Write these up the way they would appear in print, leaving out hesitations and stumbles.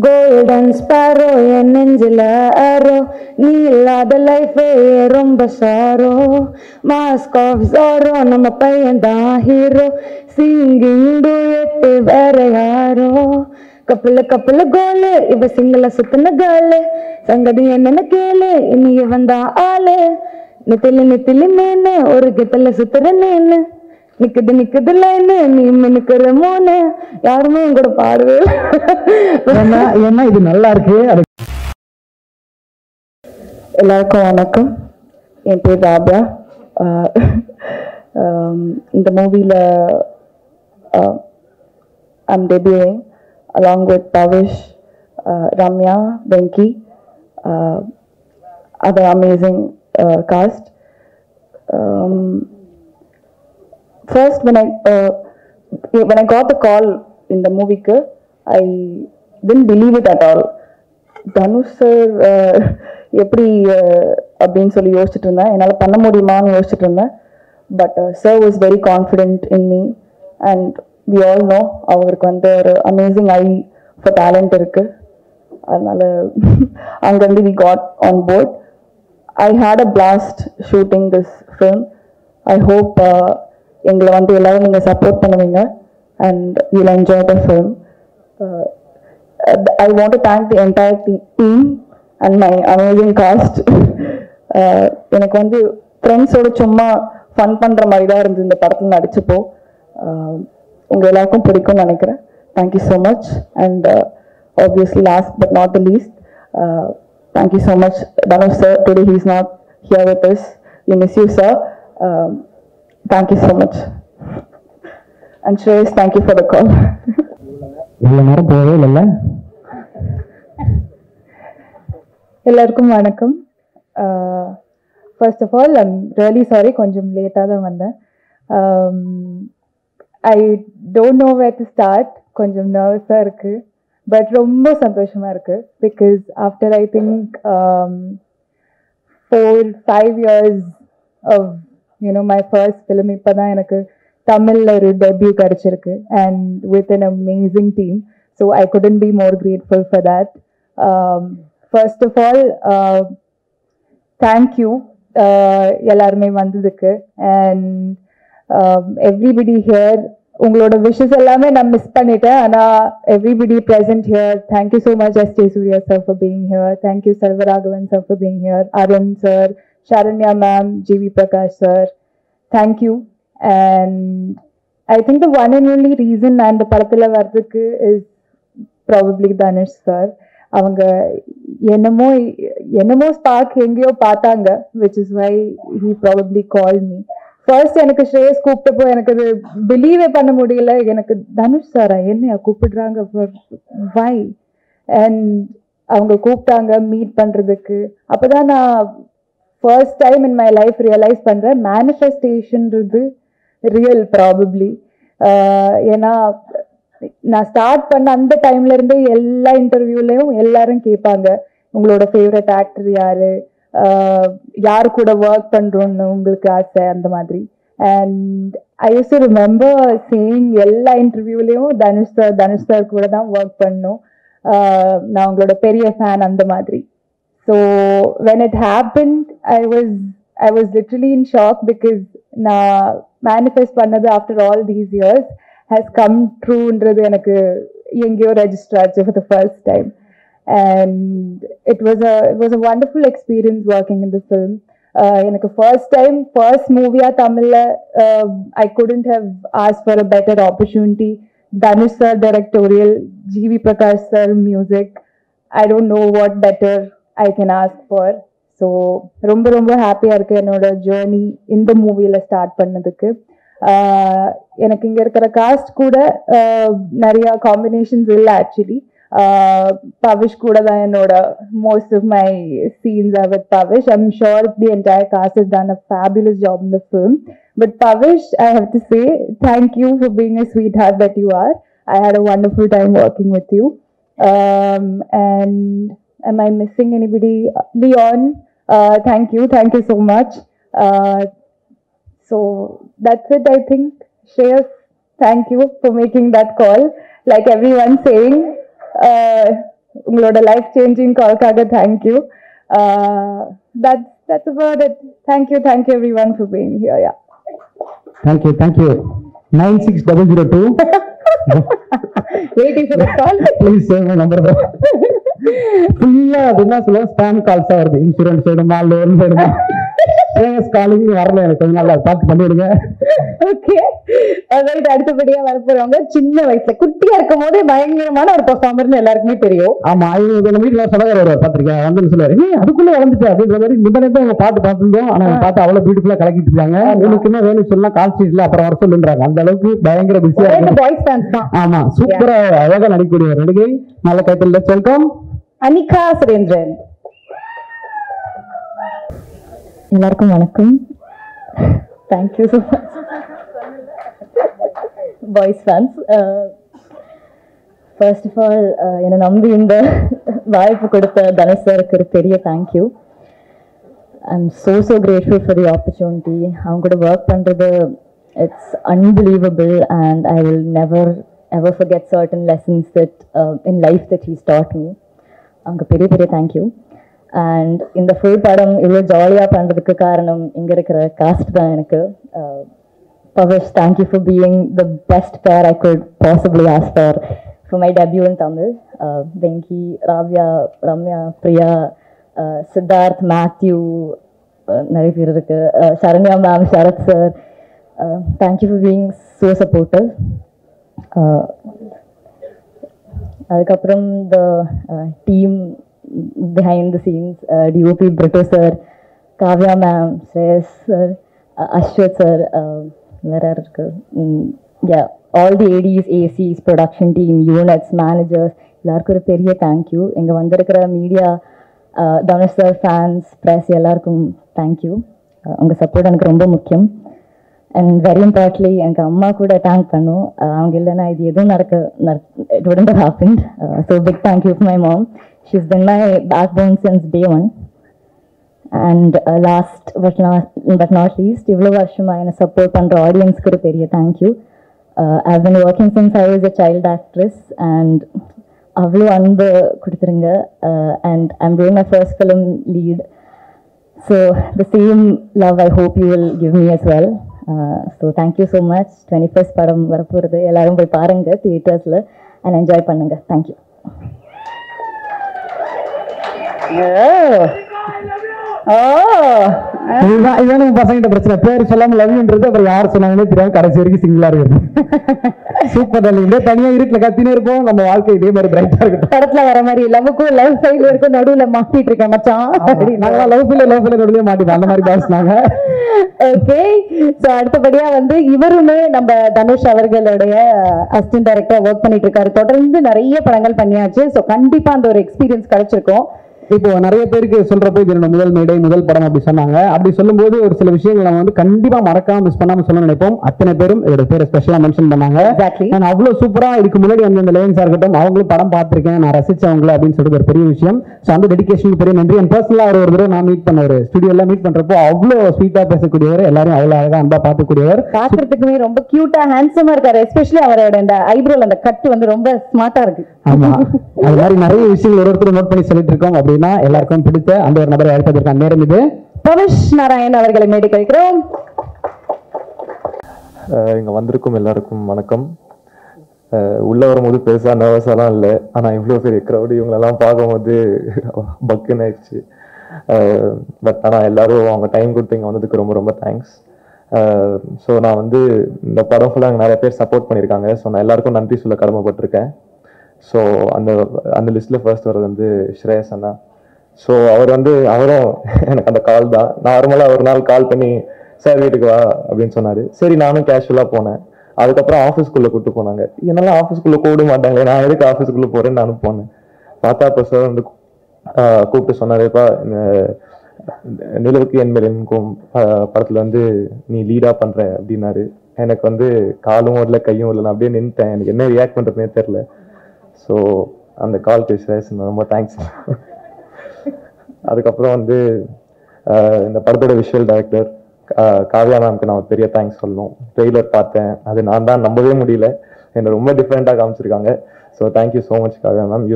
Golden sparrow என் நெஞ்சில arrow நீ இல்லாத லைஃபே ரொம்ப சாரோ மாஸ்க் ஆஃப் சாரோ நம்ம பையன் தான் ஹீரோ சிங்கிங் டூயட் வேற யாரோ கப்பல கோலு இவ சிங்கள சுத்தின கேளு சங்கதி என்னன்னு கேளு இனி இவன் தான் ஆளு நித்திலி மீனு ஒரு கெத்தல சுத்துற நீனு நிக்குது லைனு நீ மினுக்குற மூணு யாருமே என் கூட பாடவே ஏன்னா இது நல்லா இருக்கு. எல்லாருக்கும் வணக்கம். என் பேர் ராபா. இந்த மூவில I'm debuting along with Pavish, Ramya, Venki, other amazing cast. First, when I got the call in the movie, I didn't believe it at all. Dhanush sir, எப்படி அப்படின்னு சொல்லி யோசிச்சுட்டு இருந்தேன், என்னால் பண்ண முடியுமான்னு யோசிச்சுட்டு இருந்தேன். But sir was very confident in me and we all know அவருக்கு வந்து ஒரு அமேசிங் ஐ ஃபார் டேலண்ட் இருக்கு. அதனால அங்கேருந்து we got on board. I had a blast shooting this film. I hope எங்களை வந்து எல்லாரும் நீங்கள் சப்போர்ட் பண்ணுவீங்க and you'll enjoy the film. I want to thank the entire team and my amazing cast. எனக்கு வந்து ஃப்ரெண்ட்ஸோட சும்மா ஃபன் பண்ணுற மாதிரி தான் இருந்து இந்த படத்தில் நடிச்சப்போ உங்கள் எல்லாருக்கும் பிடிக்கும்னு நினைக்கிறேன். Thank you so much and obviously last but not the least thank you so much Dhanush sir. Today he is not here with us. We miss you sir. Thank you so much. And Shreyas, thank you for the call. எல்லாருக்கும் வணக்கம். First of all I'm really sorry, கொஞ்சம் லேட்டாக தான் வந்தேன். I don't know where to start. கொஞ்சம் நர்வஸாக இருக்குது, but ரொம்ப சந்தோஷமாக இருக்குது. Because after I think 4-5 years of my first film, இப்பதான் எனக்கு தமிழ்ல ஒரு டெபியூ கிடைச்சிருக்கு and with an amazing team, so I couldn't be more grateful for that. First of all, thank you எல்லாருமே வந்ததுக்கு and everybody here. உங்களோட wishes எல்லாமே நான் மிஸ் பண்ணிட்டேன், ஆனா everybody present here, thank you so much S. J. Surya sir for being here. Thank you Selvaraghavan sir for being here. Arun sir, Sharanya ma'am, G.V. Prakash sir, thank you. And I think the one and only reason நான் இந்த படத்துல வர்றதுக்கு is probably Dhanush sir. அவங்க என்னமோ spark எங்கேயோ பார்த்தாங்க, which is why he probably called me. First எனக்கு ஸ்ரேயஸ் கூப்பிட்டப்போ எனக்கு அது பிலீவே பண்ண முடியல. எனக்கு தனுஷ் சாரா என்னையா கூப்பிடுறாங்க, வை? அண்ட் அவங்க கூப்பிட்டாங்க மீட் பண்றதுக்கு. அப்பதான் நான் first time in my life realise பண்றேன் மேனிஃபெஸ்டேஷன்றது ரியல் ப்ராபப்ளி. ஏன்னா நான் ஸ்டார்ட் பண்ண அந்த டைம்ல இருந்தே எல்லா இன்டர்வியூலையும் எல்லாரும் கேட்பாங்க, உங்களோட ஃபேவரட் ஆக்டர் யாரு, யாரு கூட ஒர்க் பண்றோம்னு உங்களுக்கு ஆசை, அந்த மாதிரி. And I use to remember saying எல்லா இன்டர்வியூலையும் தனுஷ் சார் கூட தான் ஒர்க் பண்ணணும், நான் உங்களோட பெரிய ஃபேன், அந்த மாதிரி. So when it happened, I was literally in shock because na manifest pannadu after all these years has come true ndradhu enakku engiyo register achu for the first time. And it was a wonderful experience working in the film. Enakku first movie Tamil, I couldn't have asked for a better opportunity. Dhanush sir directorial, G.V. Prakash sir music, I don't know what better I can ask for. So ரொம்ப ஹாப்பியா இருக்கு என்னோட journey இந்த மூவில start பண்ணதுக்கு. எனக்கு இங்க இருக்கிற காஸ்ட் கூட நிறைய காம்பினேஷன்ஸ் இல்லை ஆக்சுவலி. Pavish கூட தான் என்னோட most of my scenes are with Pavish. I'm sure the entire cast has done a fabulous job in the film. But Pavish, I have to say thank you for being a sweetheart that you are. I had a wonderful time working with you. And am I missing anybody? Leon, thank you so much. So that's it, I think. Shreyas, thank you for making that call. Like everyone saying, உங்களோட life changing கால்க்காக thank you. That's about it. Thank you everyone for being here. Yeah. Thank you 96002 Waiting for the call. Please save my number. ஃபுல்லா அது என்ன சொல்லுவோம், spam Khalsa வருது. Insurance வேணுமா, loan வேணுமா, calling வரல. எனக்கு கொஞ்சம் நல்லா பார்த்து பண்ணிடுங்க. ஓகே, அடுத்தபடியா வரப்போறவங்க சின்ன வயசுல குட்டியா இருக்கும் போதே பயங்கரமான ஒரு பெர்ஃபார்மர்னு எல்லாருக்குமே தெரியும். ஆமா, இது நம்ம வீட்டுல சடகர் வருவார், பாத்திருக்கேன். வந்து சொல்லுவாரு, நீ அதுக்குள்ள வளர்ந்துட்டு அப்படின்ற மாதிரி. முன்னாடி அவங்க பாட்டு பார்த்துருந்தோம். ஆனா பார்த்து அவ்வளவு பியூட்டிஃபுல்லா கலக்கிட்டு இருக்காங்க. உனக்குமே வேணும் சொல்லலாம், கால் ஷீட்ல அப்புறம் வர சொல்லுன்றாங்க. அந்த அளவுக்கு பயங்கர பிஸியா இருக்கு. பாய்ஸ் ஃபேன்ஸ் தான். ஆமா, சூப்பரா அழகா நடிக்கக்கூடிய நடிகை. நல்ல கைத்தல்ல வெல்கம் அனிகா சுரேந்திரன். எல்லாருக்கும் வணக்கம். Thank you so much boys fans. First of all என்னை நம்பி இந்த வாய்ப்பு கொடுத்த தனுஷ் சாருக்கு ஒரு பெரிய thank you. I am so grateful for the opportunity. அவங்க கூட ஒர்க் பண்ணுறது it's unbelievable and I will never ever forget certain lessons that in life that he's taught me. அவங்க பெரிய தேங்க்யூ. அண்ட் இந்த ஃபுல் படம் இவ்வளோ ஜாலியாக பண்ணுறதுக்கு காரணம் இங்கே இருக்கிற காஸ்ட் தான் எனக்கு. Pavish, thank you for being the best pair I could possibly ask for my debut in Tamil. Venky, Ravya, Ramya, Priya, Siddharth, Matthew, நிறைய பேர் இருக்கு, Saranya ma'am, Sarath sir, thank you for being so supportive. அதுக்கப்புறம் the team behind the scenes, DOP Brito sir, Kavya ma'am, Shreyas sir, Ashwat sir, where are yeah, all the ADs, ACs, production team, units, managers, எல்லாருக்கும் ஒரு பெரிய thank you. இங்கே வந்திருக்கிற media, Dhanush sir, fans, press எல்லாருக்கும் thank you. உங்கள் support எனக்கு ரொம்ப முக்கியம். அண்ட் வெரி இம்பார்ட்லி எனக்கு அம்மா கூட தேங்க் பண்ணும். அவங்க இல்லைன்னா இது எதுவும் it wouldn't have happened. So big thank you to my mom. She's been my backbone since day one. And last but not least, இவ்வளோ வருஷமா என்னை சப்போர்ட் பண்ணுற ஆடியன்ஸ்க்கு ஒரு பெரிய thank you. I've been working since I was a child actress and அவ்வளோ அன்பு கொடுத்துருங்க. And I'm doing my first film lead. So the same love I hope you will give me as well. So thank you so much. 21st படம் வரப்போகிறது, எல்லாரும் போய் பாருங்க தியேட்டர்ஸில் and enjoy பண்ணுங்க. Thank you. இதுதான் நம்ம பசங்கிட்ட பிரச்சனை. பேர் சொல்லாம லவ்ன்றது அப்புறம் யார் சொன்னாங்கன்னே தெரியாம கடைசி வரைக்கும் சிங்கிளா இருக்கு. சூப்பர். இதே தனியா இருட்டுல கத்தினே இருப்போம். நம்ம வாழ்க்கை இதே மாதிரி பிரைட்டா இருக்கு. படத்துல வர மாதிரி லவ்வுக்கும் லவ் சைடுல இருக்கும் நடுவுல மாட்டிட்டு இருக்கேன் மச்சான். லவ் ஃபீல் நடுவுலயே மாட்டிப்போம். அந்த மாதிரி பேசினாங்க. ஓகே, சோ அடுத்தபடியா இவருமே நம்ம தனுஷ் அவர்களுடைய அசிஸ்டன்ட் டைரக்டரா ஒர்க் பண்ணிட்டு இருக்காரு. தொடர்ந்து நிறைய படங்கள் பண்ணியாச்சு. சோ கண்டிப்பா அந்த ஒரு எக்ஸ்பீரியன்ஸ் கிடைச்சிருக்கும். இப்போ நிறைய பேருக்கு சொல்றப்போ இது என்னோட முதல் மேடை, முதல் படம் அப்படி சொன்னாங்க. அப்படி சொல்லும்போது ஒரு சில விஷயங்கள் நம்ம கண்டிப்பா மறக்காம மிஸ் பண்ணாம சொல்ல நினைப்போம். அத்தனை பேரும் இதோட பேரை ஸ்பெஷலா மென்ஷன் பண்ணாங்க. நான் அவ்வளவு சூப்பரா இதுக்கு முன்னாடி அந்த லேன்ஸா இருக்கட்டும், அவங்களும் படம் பார்த்திருக்கேன், நான் ரசிச்சவங்கள அப்படின்னு சொல்லிட்டு ஒரு பெரிய விஷயம். ஸோ அந்த டெடிகேஷனுக்கு பெரிய நன்றி. அண்ட் பர்சனலா ஒரு தடவை நான் மீட் பண்ண ஒரு ஸ்டுடியோல மீட் பண்றப்போ அவ்வளோ ஸ்வீட்டா பேசக்கூடியவர், எல்லாரும் அவ்வளவு அழகா அன்பா பார்க்கக்கூடியவர், பாக்குறதுக்குமே ரொம்ப கியூட்டா ஹேண்ட்ஸமா இருக்காரு. எஸ்பெஷலி அவரோட இந்த ஐப்ரோல அந்த கட் ரொம்ப ஸ்மார்ட்டா இருக்கு. ஆமா, அது மாதிரி நிறைய விஷயங்கள் ஒருத்தர் நோட் பண்ணி சொல்லிட்டு இருக்கோம். அப்படின்னா எல்லாருக்கும் பிடித்த அந்த ஒரு நபரை அழைப்பதற்கான நேரம் இது. பவிஷ் நாராயண் அவர்களை மேடை கழிக்கிறோம். இங்க வந்திருக்கும் எல்லாருக்கும் வணக்கம். உள்ள வரும்போது பெருசா நர்வஸாலாம் இல்லை, ஆனா இவ்வளவு பெரிய க்ரௌடு இவங்களெல்லாம் பார்க்கும்போது பக்குன்னு ஆயிடுச்சு. பட் ஆனா எல்லாரும் அவங்க டைம் கொடுத்து இங்க வந்ததுக்கு ரொம்ப ரொம்ப தேங்க்ஸ். ஸோ நான் இந்த படம் ஃபுல்லாக நிறைய பேர் சப்போர்ட் பண்ணியிருக்காங்க. ஸோ நான் எல்லாருக்கும் நன்றி சொல்ல கடமைப்பட்டிருக்கேன். ஸோ அந்த லிஸ்ட்டில் ஃபர்ஸ்ட் வர்றது ஸ்ரேயஸ் அண்ணா. ஸோ அவர் அவரும் எனக்கு அந்த கால் தான். நார்மலாக ஒரு நாள் கால் பண்ணி சார் வீட்டுக்கு வா அப்படின்னு சொன்னார். சரி, நானும் கேஷுவலாக போனேன். அதுக்கப்புறம் ஆஃபீஸ்க்குள்ளே கூப்பிட்டு போனாங்க. என்னெல்லாம் ஆஃபீஸ்க்குள்ளே கூப்பிட மாட்டாங்களே, நான் எதுக்கு ஆஃபீஸ்க்குள்ளே போகிறேன்னு நானும் போனேன். பார்த்தா அப்போ சார் கூப்பிட்டு சொன்னாருப்பா, நிலவுக்கு என் மேல் எனக்கும் படத்துல நீ லீடா பண்ற அப்படின்னாரு. எனக்கு காலும் இல்லை கையும் இல்லை, நான் அப்படியே நின்றுட்டேன். எனக்கு என்ன ரியாக்ட் பண்றதுனே தெரியல. ஸோ அந்த கால் பேசுறேன், ரொம்ப தேங்க்ஸ். அதுக்கப்புறம் இந்த படத்தோட விஷுவல் டைரக்டர் காவ்யா மேம்க்கு நான் பெரிய தேங்க்ஸ் சொல்லணும். ட்ரெய்லர் பார்த்தேன், அது நான் தான் நம்பவே முடியல. என்னை ரொம்ப டிஃப்ரெண்டாக காமிச்சிருக்காங்க. So thank you so much Kavya ma'am.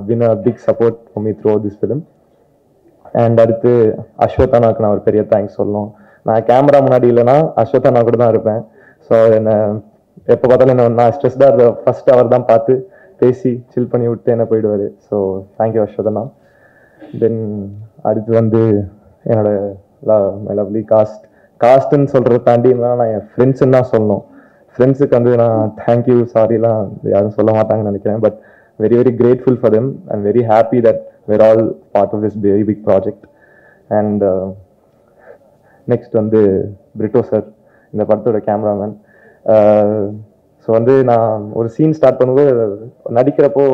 been a big support for me throughout this film. And அடுத்து அஸ்வத்தானாக்கு நான் ஒரு பெரிய தேங்க்ஸ் சொல்லணும். நான் கேமரா முன்னாடி இல்லைன்னா அஸ்வத்தானா கூட தான் இருப்பேன். ஸோ என்னை எப்போ பார்த்தாலும் என்ன நான் ஸ்ட்ரெஸ்டாக இருந்த ஃபர்ஸ்ட் அவர் தான் பார்த்து பேசி சில் பண்ணி விட்டு என்ன போயிடுவார். So thank you அஸ்வத்தானா. தென் அடுத்து வந்து என்னோட லவ்லி காஸ்ட்ன்னு சொல்கிறத தாண்டி நான் என் ஃப்ரெண்ட்ஸுன்னு தான் சொல்லணும். ஃப்ரெண்ட்ஸுக்கு வந்து நான் தேங்க்யூ சாரிலாம் யாரும் சொல்ல மாட்டாங்கன்னு நினைக்கிறேன். But very very grateful for them and very happy that we're all part of this very big project. And next வந்து பிரிட்டோ சார், இந்த படத்தோட கேமராமேன். ஸோ வந்து நான் ஒரு சீன் ஸ்டார்ட் பண்ணும்போது நடிக்கிறப்போ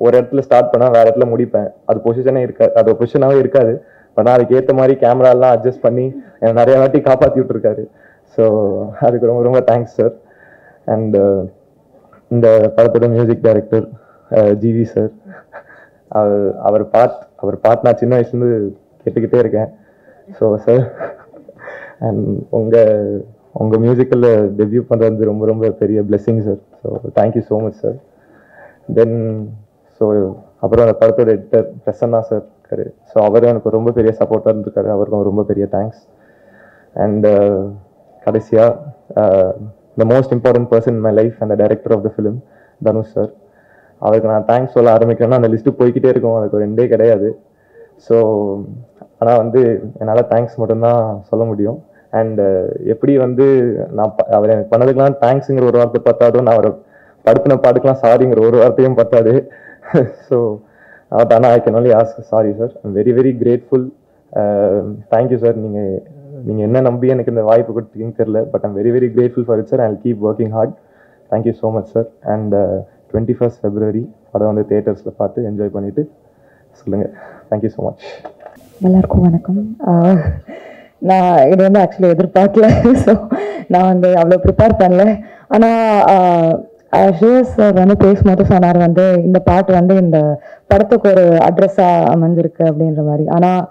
ஒரு இடத்துல ஸ்டார்ட் பண்ணால் வேறு இடத்துல முடிப்பேன். அது பொசிஷனே இருக்காது, அது பொசிஷனாகவே இருக்காது. பட் நான் அதுக்கு ஏற்ற மாதிரி கேமராலாம் அட்ஜஸ்ட் பண்ணி என்னை நிறைய வாட்டி காப்பாற்றி விட்டுருக்காரு. ஸோ அதுக்கு ரொம்ப ரொம்ப தேங்க்ஸ் சார். அண்ட் இந்த படத்தோட மியூசிக் டைரக்டர் ஜிவி சார், அவர் பாட் நான் சின்ன வயசுலேருந்து கேட்டுக்கிட்டே இருக்கேன். ஸோ சார், அண்ட் உங்கள் மியூசிக்கில் டெபியூ பண்ணுறது ரொம்ப ரொம்ப பெரிய blessing sir. So thank you so much sir. Then அப்புறம் அந்த படத்தோட எடிட்டர் பிரசன்னா சார் இருக்காரு. ஸோ அவரும் எனக்கு ரொம்ப பெரிய சப்போர்ட்டாக இருந்திருக்காரு. அவருக்கும் ரொம்ப பெரிய தேங்க்ஸ். அண்ட் கடைசியாக the most important person in my life and the director of the film Dhanush sir. அவருக்கு நான் தேங்க்ஸ் சொல்ல ஆரம்பிக்கிறேன்னா அந்த லிஸ்ட்டு போய்கிட்டே இருக்கும், அதுக்கு ஒரு எண்டே கிடையாது. ஸோ ஆனால் வந்து என்னால் தேங்க்ஸ் மட்டும்தான் சொல்ல முடியும். அண்ட் எப்படி வந்து நான் அவர் எனக்கு பண்ணதுக்கெலாம் தேங்க்ஸுங்கிற ஒரு வார்த்தை பார்த்தாலும் நான் அவரை படுத்தின பாட்டுக்கெலாம் சாரிங்கிற ஒரு வார்த்தையும் பார்த்தாது. ஸோ ஆனால் I can only ask sorry sir. I'm very very grateful. Thank you sir. நீங்கள் என்ன நம்பி எனக்கு இந்த வாய்ப்பு கொடுத்தீங்கன்னு தெரியல. But I'm very very grateful for it sir. I will keep working hard. Thank you so much sir. And 21st February படம் வந்து தியேட்டர்ஸில் பார்த்து என்ஜாய் பண்ணிவிட்டு சொல்லுங்கள். Thank you so much. எல்லாருக்கும் வணக்கம். நான் இது வந்து ஆக்சுவலி எதிர்பார்க்கல. ஸோ நான் வந்து அவ்வளோ ப்ரிப்பேர் பண்ணல. ஆனால் ஷேஸ் சார் வந்து பேசும்போது சொன்னார் வந்து இந்த பாட்டு வந்து இந்த படத்துக்கு ஒரு அட்ரஸாக அமைஞ்சிருக்கு அப்படின்ற மாதிரி. ஆனால்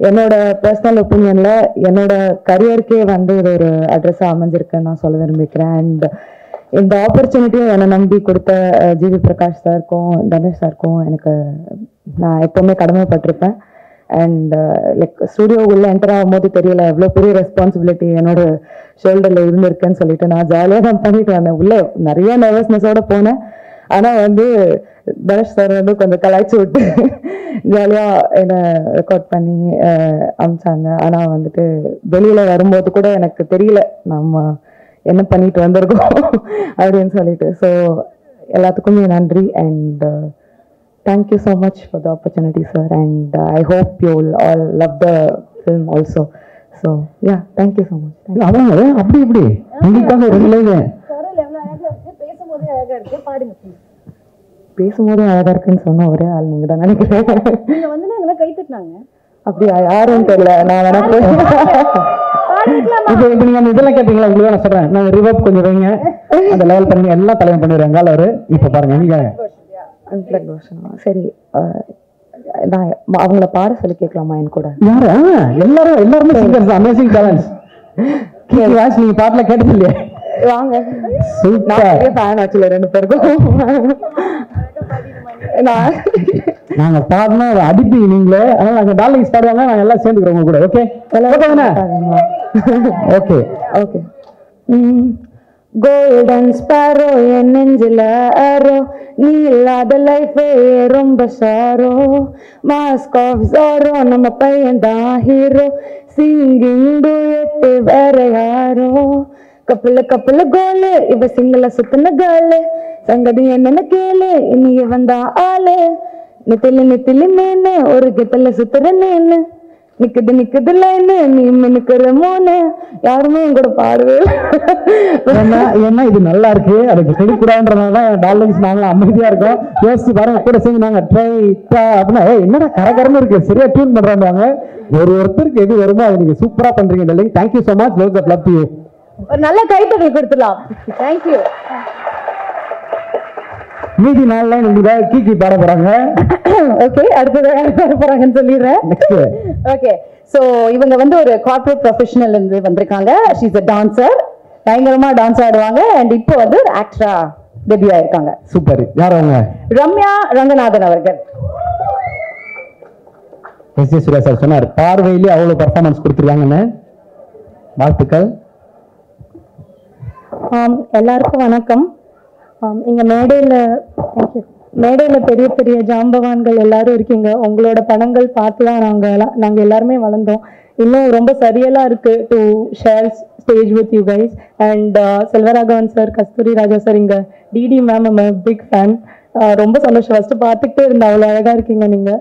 என்னோட பர்சனல் ஒப்பீனியனில் என்னோட கரியருக்கே வந்து இது ஒரு அட்ரஸாக அமைஞ்சிருக்குன்னு நான் சொல்ல விரும்பிக்கிறேன். அண்ட் இந்த ஆப்பர்ச்சுனிட்டியும் என்னை நம்பி கொடுத்த ஜிவி பிரகாஷ் சாருக்கும் தனுஷ் சாருக்கும் நான் எப்போவுமே கடமைப்பட்டிருப்பேன். அண்ட் லைக் ஸ்டூடியோவுக்குள்ளே என்டர் ஆகும்போது தெரியல எவ்வளோ பெரிய ரெஸ்பான்சிபிலிட்டி என்னோட ஷோல்டரில் இருந்திருக்குன்னு சொல்லிட்டு நான் ஜாலியாக தான் பண்ணிட்டு வந்தேன். உள்ளே நிறைய நர்வஸ்னஸோடு போனேன். ஆனால் வந்து தனுஷ் சார் வந்து கொஞ்சம் கலாய்ச்சி விட்டு ஜாலியாக என்னை ரெக்கார்ட் பண்ணி அமிச்சாங்க. ஆனால் வந்துட்டு வெளியில் வரும்போது கூட எனக்கு தெரியல நம்ம என்ன பண்ணிட்டு வந்திருக்கோம் அப்படின்னு சொல்லிட்டு. ஸோ எல்லாத்துக்குமே நன்றி. And thank you so much for the opportunity sir. And I hope you all love the film also. So yeah, thank you so much. அவங்க அப்படி இப்படி உங்களுக்காக பேசும்போது அழகா இருக்குன்னு சொன்ன ஒரே ஆள் நீங்க தான் நினைக்கிறேன். கை தட்டினாங்க. அப்படியா? யாருன்னு தெரியல. நான் வேணா இப்போ நீங்க அந்த இதெல்லாம் கேட்டீங்களா? உங்களுக்கு நான் சொல்றேன், நான் ரிவர்ப் கொஞ்சம் வைங்க, அந்த லெவல் பண்ணி எல்லாம் தலைவன் பண்ணிடுறாங்க அவரு. இப்போ பாருங்க நீங்க சரி, நான் அவங்கள பாட சொல்லி கேட்கலாமா என் கூட? யாரு? எல்லாருமே சிங்கர்ஸ், அமேசிங் டேலண்ட்ஸ். வாய்ஸ் நீங்க பாட்டுல கேட்டது இல்லையா? வாங்க. சூப்பர் ஃபேன் ஆச்சுல ரெண்டு பேருக்கும். நாங்க பாடினா அடிப்பீங்க நீங்களே. அதனால நாங்க டார்லிங்ஸ் பாடுவாங்க, நாங்க எல்லாம் சேர்ந்துக்கிறோம் உங்க கூட. Okay okay okay. Golden sparrow என் நெஞ்சில ஆரோ, நீ இல்லாத லைஃபே ரொம்ப சாரோ, மாஸ்க் ஆஃப் ஜாரோ நம்ம பையன் தான் ஹீரோ, சிங்கிங் டூயட் வேற யாரோ, கப்பல கோலு இவ சிங்கள சுத்தின கேளு, சங்கதி என்னன்னு கேளு இனி வந்தா ஆளு, நித்திலி மீனு ஒரு கித்தல சுத்துற நீனு, நிக்குது லைனு நீ மினுக்குற மூணு, யாருமே என் கூட பாடுவே. ஏன்னா இது நல்லா இருக்கு, அதுக்கு செடிக்கூடாதுன்றதுனாலதான் டார்லிங்ஸ் நாங்களும் அமைதியா இருக்கோம். யோசிச்சு பாருங்க, கூட சேர்ந்து நாங்க ட்ரை அப்படின்னா என்னடா கரகரன்னு இருக்கு, சரியா டியூன் பண்றாங்க. ஒருத்தருக்கு எது வருமோ அது நீங்க சூப்பரா பண்றீங்க darling. Thank you so much. Loves of love to you. ஒரு நல்ல கைத்தட்டல் கொடுத்துடலாம். தேங்க்யூ. மீதி நாள்ல உங்களுக்கு கீக்கி பாட போறாங்க. ஓகே, அடுத்தது பாட போறாங்கன்னு சொல்லிடுறேன். ஓகே, சோ இவங்க வந்து ஒரு கார்ப்பரேட் ப்ரொஃபஷனல் இருந்து வந்திருக்காங்க. She is a dancer. பயங்கரமா டான்ஸ் ஆடுவாங்க. அண்ட் இப்போ வந்து ஆக்டரா டெபியூ ஆயிருக்காங்க. சூப்பர். யார் அவங்க? ரம்யா ரங்கநாதன் அவர்கள். எஸ் சூர்யா சார் சொன்னார் பார்வையிலே அவ்வளவு பெர்ஃபார்மன்ஸ் கொடுத்துருக்காங்கன்னு. வாழ்த்துக்கள். எல்லாருக்கும் வணக்கம். இங்க மேடையில பெரிய பெரிய ஜாம்பவான்கள் எல்லாரும் இருக்கீங்க. உங்களோட படங்கள் பார்த்து தான் நாங்க எல்லாருமே வளர்ந்தோம். இன்னும் ரொம்ப சரியெல்லாம் இருக்கு to share stage with you guys. And Selvaraghavan sir, Kasthuri Raja sir, இங்க டிடி மேம் பிக் ஃபேன். ரொம்ப சந்தோஷம். ஃபர்ஸ்ட் பார்த்துக்கிட்டே இருந்தேன், அவ்வளோ அழகா இருக்கீங்க நீங்க.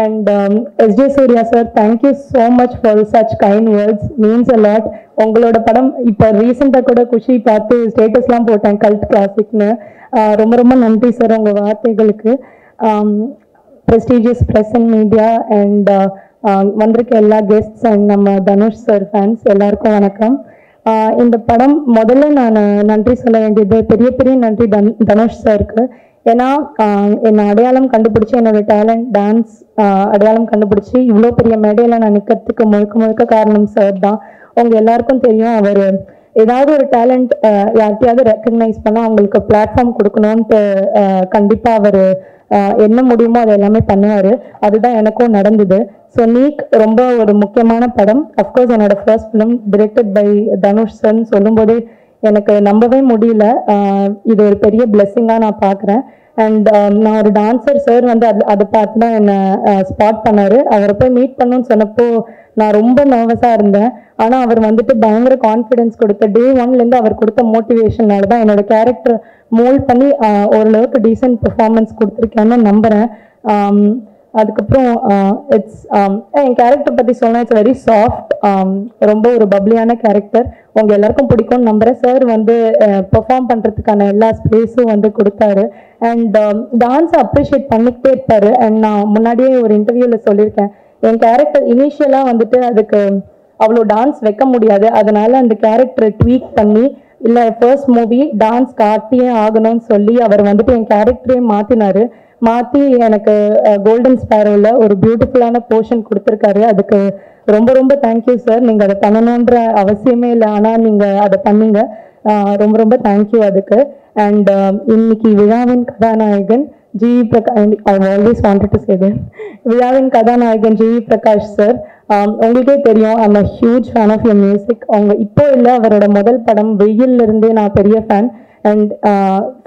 And S.J. Surya sir, thank you so much for such kind words, means a lot. உங்களோட படம் இப்போ ரீசெண்டாக கூட குஷி பார்த்து ஸ்டேட்டஸ்லாம் போட்டேன், கல்ட் கிளாசிக்னு. ரொம்ப ரொம்ப நன்றி சார் உங்கள் வார்த்தைகளுக்கு. Prestigious press and media and வந்திருக்க எல்லா கெஸ்ட்ஸ் அண்ட் நம்ம தனுஷ் சார் ஃபேன்ஸ் எல்லாருக்கும் வணக்கம். இந்த படம் முதல்ல நான் நன்றி சொல்ல வேண்டியது பெரிய பெரிய நன்றி தனுஷ் சாருக்கு. ஏன்னா என்னை அடையாளம் கண்டுபிடிச்சி, என்னோட டேலண்ட் டான்ஸ் அடையாளம் கண்டுபிடிச்சி இவ்வளோ பெரிய மேடையில் நான் நிற்கிறதுக்கு முழுக்க காரணம் சார் தான். உங்க எல்லாருக்கும் தெரியும், அவர் ஏதாவது ஒரு டேலண்ட் யார்கிட்டயாவது ரெக்கக்னைஸ் பண்ணால் அவங்களுக்கு பிளாட்ஃபார்ம் கொடுக்கணும்ன்ட்டு கண்டிப்பாக அவர் என்ன முடியுமோ அதை எல்லாமே பண்ணுவார். அதுதான் எனக்கும் நடந்தது. ஸோ நீக் ரொம்ப ஒரு முக்கியமான படம். அஃப்கோர்ஸ் என்னோட first film directed by Dhanush சார்ன்னு சொல்லும்போதே எனக்கு நம்பவே முடியல. இது ஒரு பெரிய பிளெஸ்ஸிங்காக நான் பார்க்குறேன். அண்ட் நான் ஒரு டான்ஸர், சார் வந்து அதை பார்த்து தான் என்னை ஸ்பாட் பண்ணார். அவரை போய் மீட் பண்ணணும்னு சொன்னப்போ நான் ரொம்ப நர்வஸாக இருந்தேன். ஆனால் அவர் வந்துட்டு பயங்கர கான்ஃபிடென்ஸ் கொடுத்த டே ஒன்லேருந்து அவர் கொடுத்த மோட்டிவேஷனால தான் என்னோட கேரக்டர் மோல்ட் பண்ணி ஓரளவுக்கு டீசென்ட் பெர்ஃபார்மன்ஸ் கொடுத்துருக்கேன்னு நம்புகிறேன். அதுக்கப்புறம் என் கேரக்டர் பற்றி சொன்னால் இட்ஸ் வெரி சாஃப்ட், ரொம்ப ஒரு பப்ளியான கேரக்டர். உங்கள் எல்லாருக்கும் பிடிக்கும்னு நம்புகிறேன். சார் வந்து பெர்ஃபார்ம் பண்ணுறதுக்கான எல்லா ஸ்பேஸும் வந்து கொடுத்தாரு. அண்ட் டான்ஸை அப்ரிஷியேட் பண்ணிக்கிட்டே இருப்பார். அண்ட் நான் முன்னாடியே ஒரு இன்டர்வியூவில் சொல்லியிருக்கேன், என் கேரக்டர் இனிஷியலாக வந்துட்டு அதுக்கு அவ்வளோ டான்ஸ் வைக்க முடியாது. அதனால அந்த கேரக்டரை ட்வீக் பண்ணி, இல்லை ஃபர்ஸ்ட் மூவி டான்ஸ் காட்டியே ஆகணும்னு சொல்லி அவர் வந்துட்டு என் கேரக்டரே மாற்றி எனக்கு கோல்டன் ஸ்பேரோவில் ஒரு பியூட்டிஃபுல்லான போர்ஷன் கொடுத்துருக்காரு. அதுக்கு ரொம்ப ரொம்ப தேங்க்யூ சார். நீங்கள் அதை பண்ணணுன்ற அவசியமே இல்லை, ஆனால் நீங்கள் அதை பண்ணீங்க. ரொம்ப ரொம்ப தேங்க்யூ அதுக்கு. அண்ட் இன்னைக்கு விழாவின் கதாநாயகன் GV Prakash, I always wanted to say that, விழாவின் கதாநாயகன் ஜிவி பிரகாஷ் சார். உங்களுக்கே தெரியும், I'm a huge fan of your music. அவங்க இப்போ இல்லை, அவரோட முதல் படம் வெயில்ல இருந்தே நான் பெரிய fan. And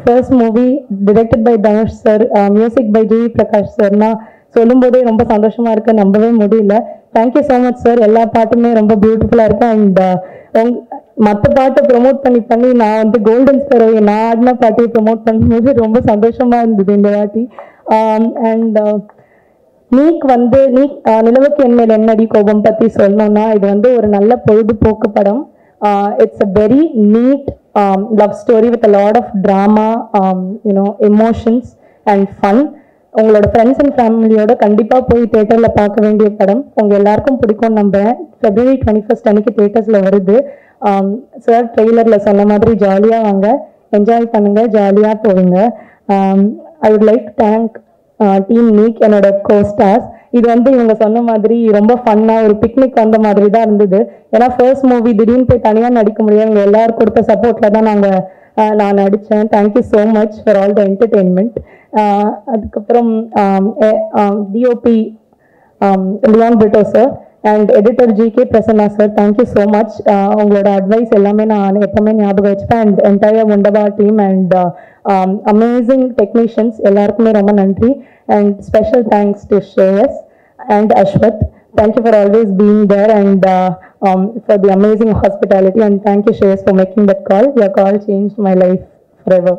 first movie directed by Dhanush sir, music by GV Prakash சார்னா சொல்லும் போதே ரொம்ப சந்தோஷமா இருக்கு, நம்பவே முடியல. Thank you so much sir. எல்லா பாட்டுமே ரொம்ப பியூட்டிஃபுல்லா இருக்கு. அண்ட் மற்ற பாட்டை ப்ரொமோட் பண்ணி நான் வந்து கோல்டன் ஸ்பேரோ நான் ஆடின பாட்டையை ப்ரொமோட் பண்ணும்போது ரொம்ப சந்தோஷமா இருந்தது இந்த வாட்டி. அண்ட் நீக் நிலவுக்கு என்மேல் என்னடி கோபம் பத்தி சொல்லணும்னா, இது வந்து ஒரு நல்ல பொழுதுபோக்கு படம். It's a very neat love story with a lot of drama, emotions and fun. உங்களோட ஃப்ரெண்ட்ஸ் அண்ட் ஃபேமிலியோட கண்டிப்பாக போய் தேட்டரில் பார்க்க வேண்டிய படம். உங்கள் எல்லாருக்கும் பிடிக்கும்னு நம்புறேன். February 21 அன்னைக்கு தேட்டர்ஸில் வருது. சார் ட்ரெய்லரில் சொன்ன மாதிரி ஜாலியாக வாங்க, என்ஜாய் பண்ணுங்க, ஜாலியாக போவீங்க. I would like thank team NEEK, என்னோட கோஸ்டார்ஸ். இது வந்து இவங்க சொன்ன மாதிரி ரொம்ப ஃபன்னாக ஒரு பிக்னிக் வந்த மாதிரி தான் இருந்தது. ஏன்னா ஃபர்ஸ்ட் மூவி திடீர்னு போய் தனியாக நடிக்க முடியாது, இவங்க எல்லாரும் கொடுத்த சப்போர்ட்டில் தான் நான் நடித்தேன். Thank you so much for all the entertainment. அதுக்கப்புறம் DOP Leon Britto sir and editor GK Prasanna sir, thank you so much. உங்களோட அட்வைஸ் எல்லாமே நான் எப்பவுமே ஞாபகம் வச்சுப்பேன். அண்ட் என்டையர் முண்டபா டீம் அண்ட் அமேசிங் டெக்னீஷியன்ஸ் எல்லாருக்குமே ரொம்ப நன்றி. And special thanks to Shreyas and Ashwath. Thank you for always being there and for the amazing hospitality, and thank you Shreyas for making that call. Your call changed my life forever.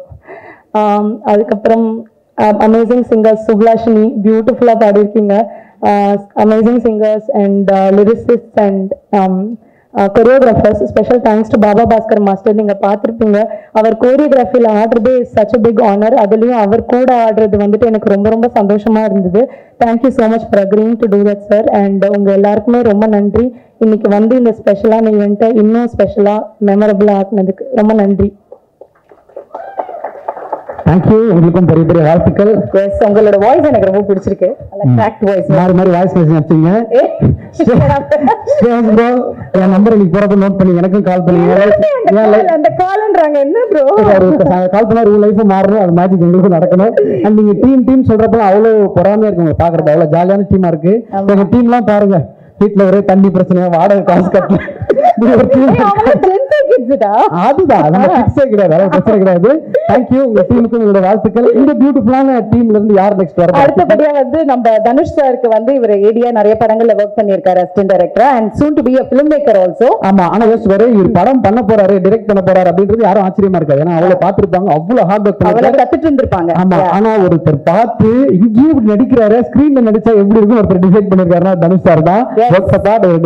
அதுக்கப்புறம் amazing singers, Sublashini பியூட்டிஃபுல்லாக பாடியிருக்கீங்க. Amazing singers and lyricist and choreographers. Special thanks to Baba Bhaskar master. நீங்கள் பார்த்துருப்பீங்க, அவர் கோரியோகிராஃபியில் ஆடுறதே such a big honour. அதுலேயும் அவர் கூட ஆடுறது வந்துட்டு எனக்கு ரொம்ப ரொம்ப சந்தோஷமாக இருந்தது. Thank you so much for agreeing to do that sir. And உங்கள் எல்லாருக்குமே ரொம்ப நன்றி. இன்னைக்கு வந்து இந்த ஸ்பெஷலான ஈவெண்ட்டை இன்னும் ஸ்பெஷலாக மெமரபிளாக ஆக்குனதுக்கு ரொம்ப நன்றி. தேங்க்யூ, உங்களுக்கும் பெரிய பெரிய வாழ்த்துக்கள். எஸ், உங்களோட வாய்ஸ் எனக்கு ரொம்ப பிடிச்சிருக்கு. நல்ல கிராக்ட் வாய்ஸ். மாறி மாறி வாய்ஸ் மெசேஜ் அனுப்பிச்சீங்க. ப்ரோ, என் நம்பர் இன்னைக்கு போறப்ப நோட் பண்ணி எனக்கும் கால் பண்ணீங்க. அந்த கால்ன்றாங்க என்ன ப்ரோ? கால் பண்ணா உங்க லைஃப் மாறணும், அது மேஜிக் எங்களுக்கும் நடக்கணும். அண்ட் நீங்க டீம் சொல்றப்ப அவ்வளவு பொறாமையா இருக்குங்க பாக்குறப்ப. அவ்வளவு ஜாலியான டீமா இருக்கு. எங்க டீம்லாம் பாருங்க, வீட்டுல ஒரே தண்ணி பிரச்சனை, வாடகை காசு கட்டல. அதுதான் நம்ம பிக்ஸே கிடையாது, அதாவது பிரச்சனை கிடையாது. தேங்க்யூ, உங்க டீமுக்கு உங்களோட வாழ்த்துக்கள். இந்த பியூட்டிஃபுல்லான டீம்ல இருந்து யார் நெக்ஸ்ட் வர? அடுத்தபடியா வந்து நம்ம தனுஷ் சாருக்கு வந்து இவர் ஏடியா நிறைய படங்கள்ல ஒர்க் பண்ணியிருக்காரு, assistant director and soon to be a filmmaker also. ஆமா, ஆனா யோசிச்சு வர இவர் படம் பண்ண போறாரு, டைரக்ட் பண்ண போறாரு அப்படின்றது யாரும் ஆச்சரியமா இருக்காது. ஏன்னா அவ்வளவு பாத்துருப்பாங்க, அவ்வளவு ஹார்ட் ஒர்க் அவ்வளவு கத்துட்டு இருந்திருப்பாங்க. ஆமா, ஆனா ஒருத்தர் பார்த்து இங்கேயும் இப்படி நடிக்கிறாரு, ஸ்கிரீன்ல நடிச்சா எப்படி இருக்கும் ஒருத்தர் டிசைட் பண்ணிருக்காருன்னா தனுஷ் சார் தான்.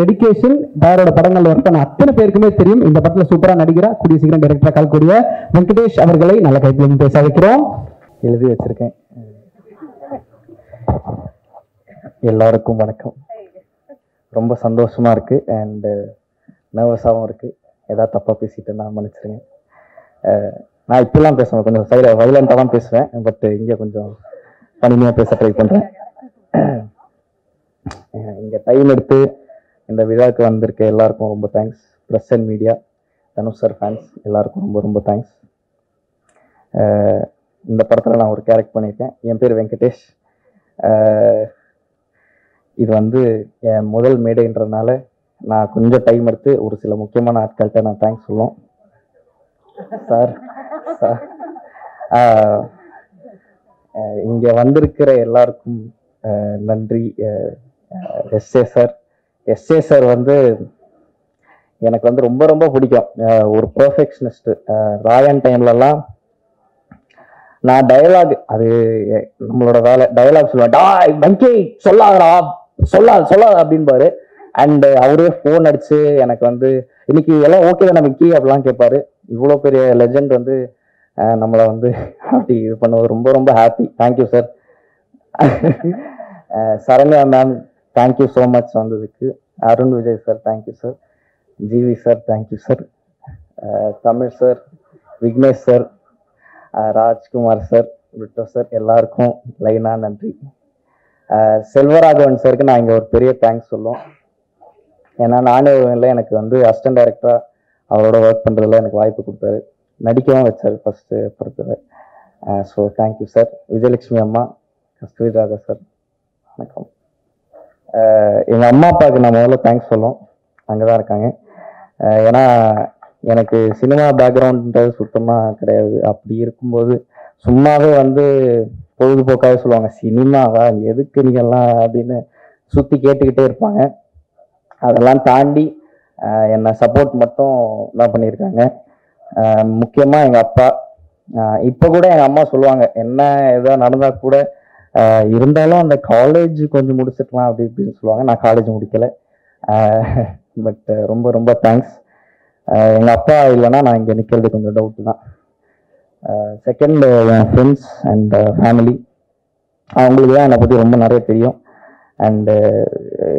டெடிகேஷன் தாரோட படங்கள்ல ஒர்க் பண்ண அத்தனை பேருக்குமே தெரியும். இந்த படத்துல சூப்பரா நடிக்கிறா, கூடிய சீக்கிரம் டைரக்டரா கலக்கூடிய வெங்கடேஷ் அவர்களை நல்ல கைப்பில் பேச வைக்கிறோம். எழுதி வச்சிருக்கேன். எல்லாருக்கும் வணக்கம். ரொம்ப சந்தோஷமா இருக்கு அண்ட் நர்வஸாகவும் இருக்கு. ஏதாவது தப்பா பேசிட்டு நான் மன்னிச்சிருங்க. நான் இப்பெல்லாம் பேசுவேன், கொஞ்சம் வைலண்டாக தான் பேசுவேன், பட் இங்கே கொஞ்சம் தனிமையாக பேச ட்ரை பண்றேன். இங்கே டைம் எடுத்து இந்த விழாவுக்கு வந்திருக்க எல்லாருக்கும் ரொம்ப thanks. Press and media, Dhanush sir fans எல்லாருக்கும் ரொம்ப ரொம்ப தேங்க்ஸ். இந்த படத்தில் நான் ஒரு கேரக்டர் பண்ணியிருக்கேன். என் பேர் வெங்கடேஷ். இது வந்து என் முதல் மேடைன்றதுனால நான் கொஞ்சம் டைம் எடுத்து ஒரு சில முக்கியமான ஆட்கள்கிட்ட நான் தேங்க்ஸ் சொல்லுவோம். சார் இங்கே வந்திருக்கிற எல்லாருக்கும் நன்றி. எஸ்ஏ சார் வந்து எனக்கு வந்து ரொம்ப ரொம்ப பிடிக்கும். ஒரு பெர்ஃபெக்ஷனிஸ்ட். ராயன் டைம்லலாம் நான் டயலாக், அது நம்மளோட வேலை, டயலாக் சொல்லுவேன், சொல்லாதடா சொல்லாத அப்படின்பாரு. அண்ட் அவரே ஃபோன் அடிச்சு எனக்கு வந்து இன்னைக்கு எல்லாம் ஓகே தானே விக்கி அப்படிலாம் கேட்பாரு. இவ்வளோ பெரிய லெஜெண்ட் வந்து நம்மளை வந்து அப்படி இது பண்ணுவது ரொம்ப ரொம்ப happy. Thank you sir. Saranya ma'am thank you so much வந்ததுக்கு. Arun Vijay sir thank you sir. GV sir thank you sir. Tamil sir, Vignesh sir, Rajkumar sir, Vitto sir, எல்லாருக்கும் லைனா நன்றி. செல்வராகவன் சாருக்கு நான் இங்கே ஒரு பெரிய தேங்க்ஸ் சொல்லுவோம். ஏன்னா நானே இல்லை, எனக்கு வந்து அசிஸ்டன்ட் டைரக்டராக அவரோட ஒர்க் பண்ணுறதுல எனக்கு வாய்ப்பு கொடுத்தாரு, நடிக்கவும் வச்சார் ஃபஸ்ட்டு படத்தில். So thank you sir. விஜயலட்சுமி அம்மா, கஸ்தூரி ராஜா சார், வணக்கம். எங்கள் அம்மா அப்பாவுக்கு நான் முதல்ல தேங்க்ஸ் சொல்லுவோம், அங்கே தான் இருக்காங்க. ஏன்னா எனக்கு சினிமா பேக்ரவுண்டுன்றது சுத்தமாக கிடையாது. அப்படி இருக்கும்போது சும்மாவே வந்து பொழுதுபோக்காகவே சொல்லுவாங்க, சினிமாவா எதுக்கு நீங்கள்லாம் அப்படின்னு சுற்றி கேட்டுக்கிட்டே இருப்பாங்க. அதெல்லாம் தாண்டி என்னை சப்போர்ட் மட்டும் தான் பண்ணியிருக்காங்க. முக்கியமாக எங்கள் அப்பா. இப்போ கூட எங்கள் அம்மா சொல்லுவாங்க, என்ன எதாவது நடந்தால் கூட இருந்தாலும் அந்த காலேஜ் கொஞ்சம் முடிச்சிருக்கலாம் அப்படி இப்படின்னு சொல்லுவாங்க. நான் காலேஜ் முடிக்கலை, பட் ரொம்ப ரொம்ப தேங்க்ஸ். எங்கள் அப்பா இல்லைன்னா நான் இங்கே நிற்கிறது கொஞ்சம் டவுட்டு தான். Second, N friends and family, அவங்களுக்கு தான் என்னை பற்றி ரொம்ப நிறைய தெரியும். அண்டு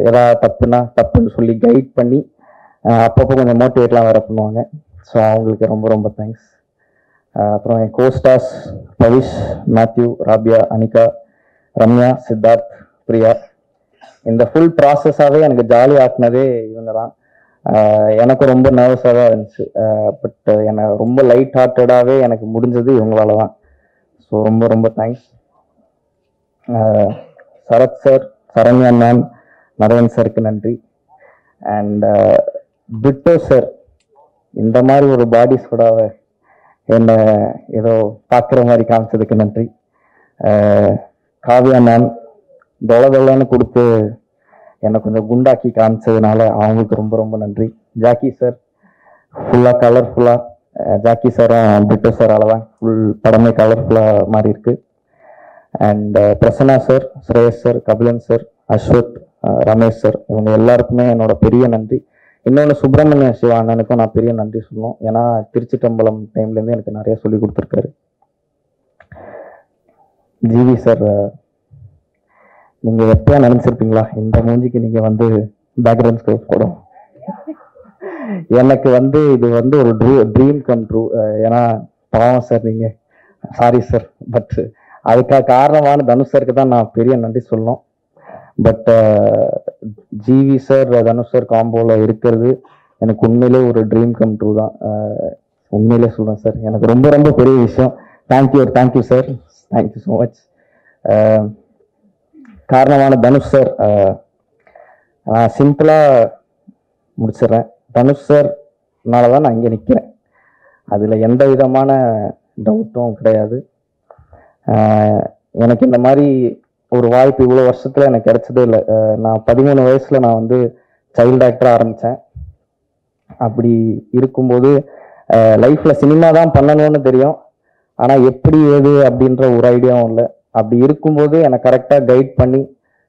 ஏதாவது தப்புன்னு சொல்லி கைட் பண்ணி அப்பப்போ கொஞ்சம் மோட்டிவேட்லாம் வேறு பண்ணுவாங்க. ஸோ அவங்களுக்கு ரொம்ப ரொம்ப தேங்க்ஸ். அப்புறம் என் கோஸ்டார்ஸ் பவிஷ், மேத்யூ, ராபியா, அனிகா, ரம்யா, சித்தார்த், பிரியா. இந்த ஃபுல் ப்ராசஸாகவே எனக்கு ஜாலி ஆக்குனதே இவங்க தான். எனக்கு ரொம்ப நர்வஸாக தான் இருந்துச்சு, பட் என்னை ரொம்ப லைட் ஹார்ட்டடாகவே எனக்கு முடிஞ்சது இவங்களால தான். ஸோ ரொம்ப ரொம்ப thanks. Sarath sir, Saranya ma'am, Naravan சாருக்கு நன்றி. அண்ட் பிட்டோ சார், இந்த மாதிரி ஒரு பாடி சோடாவை என்னை ஏதோ பார்க்குற மாதிரி காமிச்சதுக்கு நன்றி. காவியா மேம் தொலைன்னு கொடுத்து என்னை கொஞ்சம் குண்டாக்கி காமிச்சதுனால அவங்களுக்கு ரொம்ப ரொம்ப நன்றி. ஜாக்கி சார் ஃபுல்லாக கலர்ஃபுல்லாக, ஜாக்கி சாரும் பிட்டோ சாரால் தான் ஃபுல் படமே கலர்ஃபுல்லாக மாறி இருக்கு. And Prasanna sir, Shreyas sir, Kapilan sir, Ashwath, Ramesh sir, இவங்க எல்லாருக்குமே என்னோட பெரிய நன்றி. இன்னொன்று சுப்பிரமணிய சிவா அண்ணனுக்கும் நான் பெரிய நன்றி சொல்லணும். ஏன்னா திருச்சிட்டம்பலம் டைம்லேருந்து எனக்கு நிறைய சொல்லி கொடுத்துருக்காரு. ஜிவி சார், நீங்கள் எப்போயா நினச்சிருப்பீங்களா இந்த மூஞ்சிக்கு நீங்கள் வந்து பேக்ரவுண்ட் ஸ்கோர் போடும்? எனக்கு வந்து இது வந்து ஒரு ட்ரீம் கம் ட்ரூ. ஏன்னா பாவம் சார், நீங்கள் சாரி சார், பட் அதுக்காக காரணமான தனுஷ் சாருக்கு தான் நான் பெரிய நன்றி சொல்லணும். But GV sir Dhanush sir காம்போவில் இருக்கிறது எனக்கு உண்மையிலே ஒரு ட்ரீம் கம் ட்ரூ தான். உண்மையிலே சொல்கிறேன் சார், எனக்கு ரொம்ப ரொம்ப பெரிய விஷயம். Thank you sir, thank you so much. காரணமான தனுஷ் சார், நான் சிம்பிளாக முடிச்சிடுறேன். தனுஷ் சார்னால தான் நான் இங்கே நிற்கிறேன், அதில் எந்த விதமான டவுட்டும் கிடையாது. எனக்கு இந்த மாதிரி ஒரு வாய்ப்பு இவ்வளோ வருஷத்தில் எனக்கு கிடைச்சதே இல்லை. நான் 13 வயசில் நான் வந்து சைல்டு ஆக்டராக ஆரம்பித்தேன். அப்படி இருக்கும்போது லைஃப்பில் சினிமா தான் பண்ணணும்னு தெரியும், ஆனால் எப்படி ஏது அப்படின்ற ஒரு ஐடியாவும் இல்லை. அப்படி இருக்கும்போது என்னை கரெக்டாக கைட் பண்ணி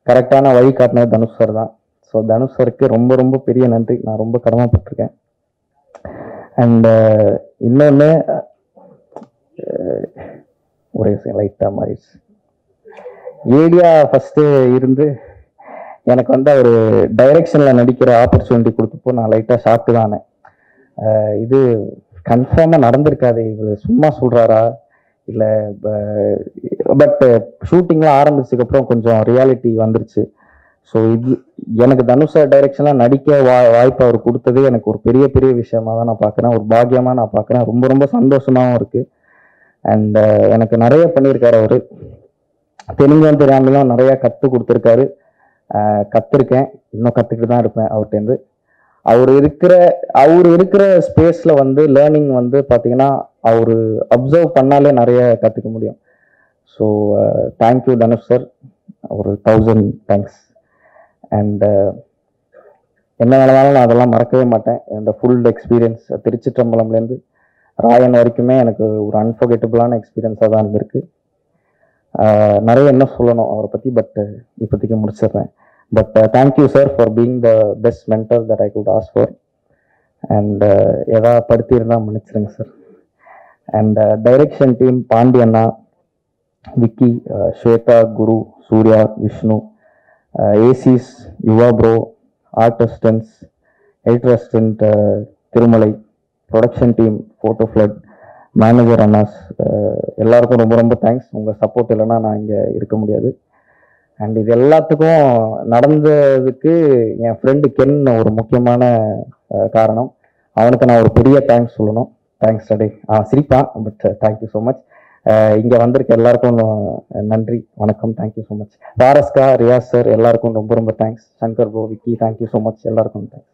கரெக்டான வழி காட்டினது தனுஷ் சார் தான். ஸோ தனுஷ் சாருக்கு ரொம்ப ரொம்ப பெரிய நன்றி, நான் ரொம்ப கடமைப்பட்டிருக்கேன். அண்ட் இன்னொன்று, ஒரே லைட்டாக மாறிடுச்சு. ஏடியா ஃபஸ்ட்டு இருந்து எனக்கு வந்து ஒரு டைரெக்ஷனில் நடிக்கிற ஆப்பர்ச்சுனிட்டி கொடுத்தப்போ நான் லைட்டாக ஷாக்கு தானே. இது கன்ஃபார்மாக நடந்திருக்காது, இவர் சும்மா சொல்கிறாரா இல்லை. பட் ஷூட்டிங்லாம் ஆரம்பிச்சதுக்கப்புறம் கொஞ்சம் ரியாலிட்டி வந்துருச்சு. ஸோ இது எனக்கு தனுஷ் டைரெக்ஷன்லாம் நடிக்க வாய்ப்பு அவர் கொடுத்தது எனக்கு ஒரு பெரிய பெரிய விஷயமா தான் நான் பார்க்குறேன், ஒரு பாக்கியமாக நான் பார்க்குறேன். ரொம்ப ரொம்ப சந்தோஷமாகவும் இருக்குது. அண்ட் எனக்கு நிறைய பண்ணியிருக்காரு அவர், தெலுங்கும் தெரியாமலாம் நிறையா கற்றுக் கொடுத்துருக்காரு. கற்றுருக்கேன், இன்னும் கற்றுக்கிட்டு தான் இருப்பேன் அவர்கிட்டருந்து. அவர் இருக்கிற ஸ்பேஸில் வந்து லேர்னிங் வந்து பார்த்தீங்கன்னா அவர் அப்சர்வ் பண்ணாலே நிறைய கற்றுக்க முடியும். ஸோ தேங்க்யூ தனுஷ் சார், ஒரு 1000 தேங்க்ஸ். அண்ட் என்ன வேணாலும் நான் அதெல்லாம் மறக்கவே மாட்டேன். இந்த ஃபுல் எக்ஸ்பீரியன்ஸ் திருச்சிற்றம்பலம்லேருந்து ராயன் வரைக்குமே எனக்கு ஒரு அன்ஃபர்கெட்டபிளான எக்ஸ்பீரியன்ஸாக தான் இருந்திருக்கு. நிறைய என்ன சொல்லணும் அவரை பற்றி, பட் இப்போதைக்கு முடிச்சிடுறேன். But thank you sir for being the best mentor that I could ask for. And எதாவது படுத்திருந்தால் மன்னிச்சிருங்க sir. And direction team Pandi அண்ணா, விக்கி, ஸ்வேதா, குரு, சூர்யா, விஷ்ணு, ஏசிஸ், Yuva bro, art assistants, editor assistant Thirumalai, production team, photo flood, manager அண்ணாஸ், எல்லாருக்கும் ரொம்ப ரொம்ப தேங்க்ஸ். உங்கள் சப்போர்ட் இல்லைன்னா நான் இங்கே இருக்க முடியாது. அண்ட் இது எல்லாத்துக்கும் நடந்ததுக்கு என் ஃப்ரெண்டு கென் ஒரு முக்கியமான காரணம். அவனுக்கு நான் ஒரு பெரிய தேங்க்ஸ் சொல்லணும். தேங்க்ஸ் டே. சிரிப்பான், பட் தேங்க்யூ ஸோ மச். இங்கே வந்திருக்க எல்லாருக்கும் நன்றி, வணக்கம், தேங்க்யூ ஸோ மச். பாரஸ்கா, ரியாஸ் சார் எல்லாருக்கும் ரொம்ப ரொம்ப thanks. Shankar bro, Vicky, thank you so much, எல்லாருக்கும் தேங்க்ஸ்.